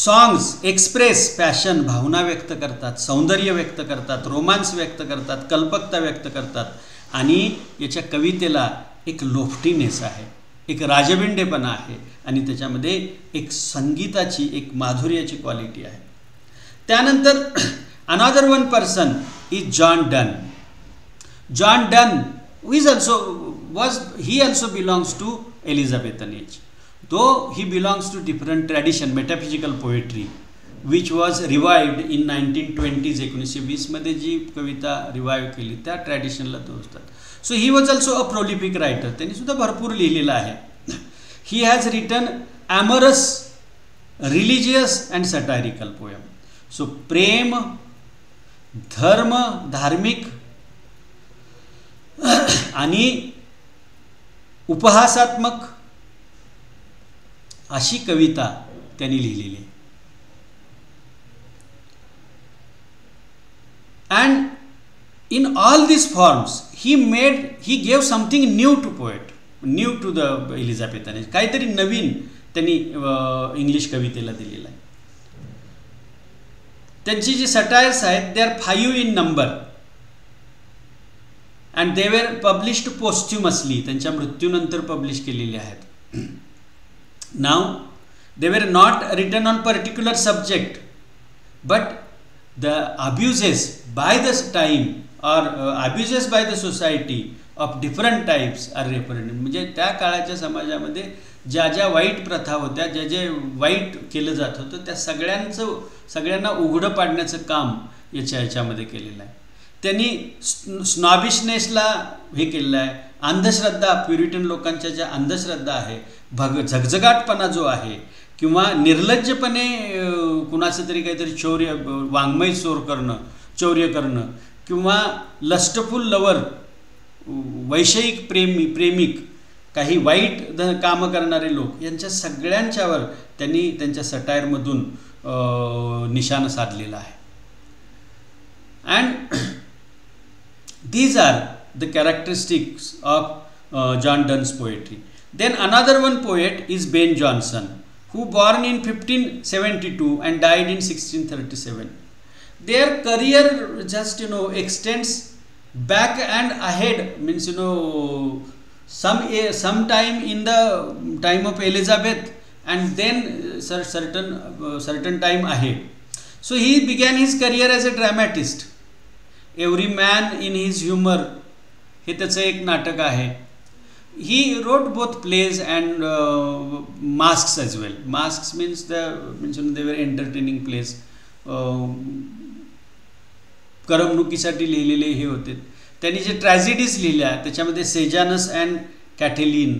songs express passion, भावना व्यक्त करतात, सौंदर्य व्यक्त करतात, romance व्यक्त करतात, कल्पकता व्यक्त करतात, आणि याच्या कवितेला एक लोफ्टीनेस आहे, एक राजबिंडेपणा आहे, आणि त्याच्यामध्ये एक संगीताची, एक माधुर्याची क्वालिटी आहे. त्यानंतर another one person is John Donne. John Donne he also belongs to Elizabethan age, though he belongs to different tradition, metaphysical poetry, which was revived in 1920s. 1920 मध्ये जी कविता रिवाइव केली त्या ट्रॅडिशनला तो असतात. So he was also a prolific writer. त्यांनी सुद्धा भरपूर लिहिलेलं आहे. He has written amorous, religious and satirical poem. So प्रेम, धर्म, धार्मिक आणि उपहासात्मक अशी कविता त्यांनी लिहिलेली आहे. And in all these forms he gave something new to poet, new to the Elizabethan age. काहीतरी नवीन त्यांनी इंग्लिश कवितेला दिलेला आहे. त्यांची जी सटायर्स आहेत, they are 5 in number and they were published posthumously. त्यांच्या मृत्यूनंतर पब्लिश केलेले आहेत. Now they were not written on particular subject, but the abuses by the time or abuses by the society of different types are represented. म्हणजे त्या काळाच्या समाजामध्ये ज्या ज्या वाईट प्रथा होत्या, ज्या जे वाईट केलं जात होतं, त्या सगळ्यांना उघडं पाडण्याचं काम याच्यामध्ये केलेलं आहे. त्यांनी स्नॉबिशनेसला हे केलेलं आहे. अंधश्रद्धा, प्युरिटन लोकांच्या ज्या अंधश्रद्धा आहे, झगझगाटपणा जो आहे, किंवा निर्लज्जपणे कुणाचं तरी काहीतरी वाङ्मय चौर्य करणं, किंवा लस्टफुल लवर, वैषयिक प्रेमिक, काही वाईट कामं करणारे लोक, यांच्या सगळ्यांच्यावर त्यांनी त्यांच्या सटायरमधून निशाण साधलेला आहे. And these are the characteristics of John Donne's poetry. Then another one poet is Ben Jonson, who born in 1572 and died in 1637. Their career just extends back and ahead, means some time in the time of Elizabeth and then certain time ahead. So he began his career as a dramatist. Every Man in His Humor हे त्याचं एक नाटक आहे. He wrote both plays and masks as well. Masks means they were entertaining plays. करमणुकीसाठी लिहिलेले हे होते. त्यांनी जे tragedies लिहिल्या त्याच्यामध्ये Sejanus and Catiline.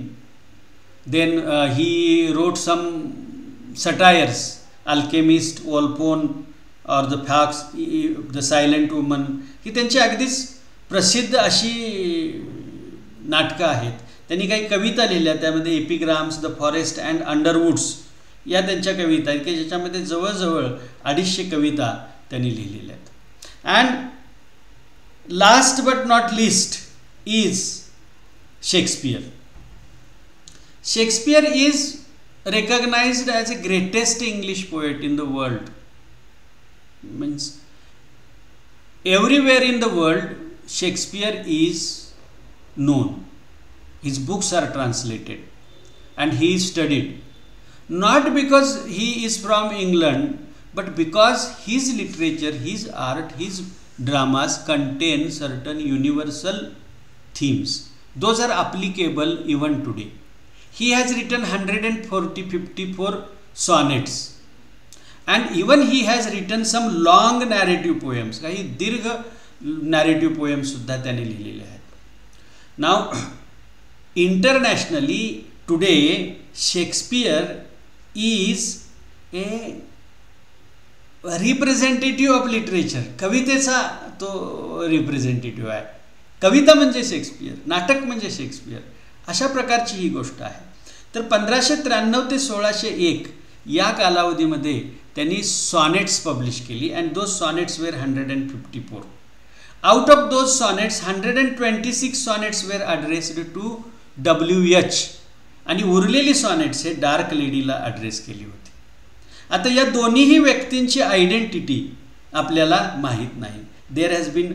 Then he wrote some satires, Alchemist, Volpone or the fox, the silent woman, ही त्यांची अगदीच प्रसिद्ध अशी नाटकं आहेत. त्यांनी काही कविता लिहिल्या, त्यामध्ये एपिग्राम्स, द फॉरेस्ट अँड अंडरवुड्स या त्यांच्या कविता आहेत की ज्याच्यामध्ये जवळजवळ 250 कविता त्यांनी लिहिलेल्या आहेत. And last but not list is Shakespeare. Shakespeare is recognized as a greatest English poet in the world. Means everywhere in the world Shakespeare is known. His books are translated and he is studied, not because he is from England, but because his literature, his art, his dramas contain certain universal themes. Those are applicable even today. He has written 154 sonnets and even he has written some long narrative poems. काही दीर्घ narrative poems सुद्धा त्याने लिहिलेले आहेत. Now internationally today Shakespeare is a representative of literature. कवितेचा तो representative आहे. कविता म्हणजे शेक्सपियर, नाटक म्हणजे शेक्सपियर, अशा प्रकारची ही गोष्ट आहे. तर 1593 ते 1601 या कालावधीमध्ये त्यांनी सॉनेट्स पब्लिश केली and those sonnets were 154. Out of those sonnets 126 sonnets were addressed to WH आणि उरलेली सॉनेट्स हे डार्क लेडीला ॲड्रेस केली होती. आता या दोन्हीही व्यक्तींची आयडेंटिटी आपल्याला माहीत नाही. There has been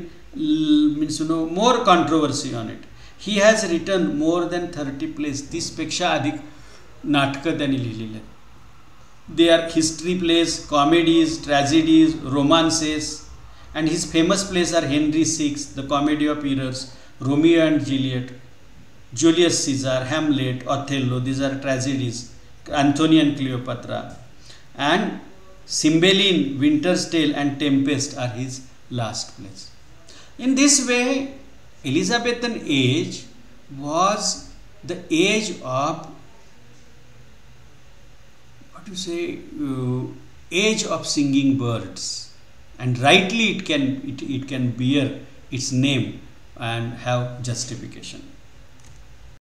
means more controversy on it. He has written more than 30 plays. 30 पेक्षा अधिक नाटकं त्यांनी लिहिलेली आहेत. They are history plays, comedies, tragedies, romances, and his famous plays are Henry VI, The Comedy of Errors, Romeo and Juliet, Julius Caesar, Hamlet, Othello. These are tragedies. Antony and Cleopatra, and Cymbeline, Winter's Tale, and Tempest are his last plays. In this way, Elizabethan age was the age of to say age of singing birds, and rightly it can bear its name and have justification.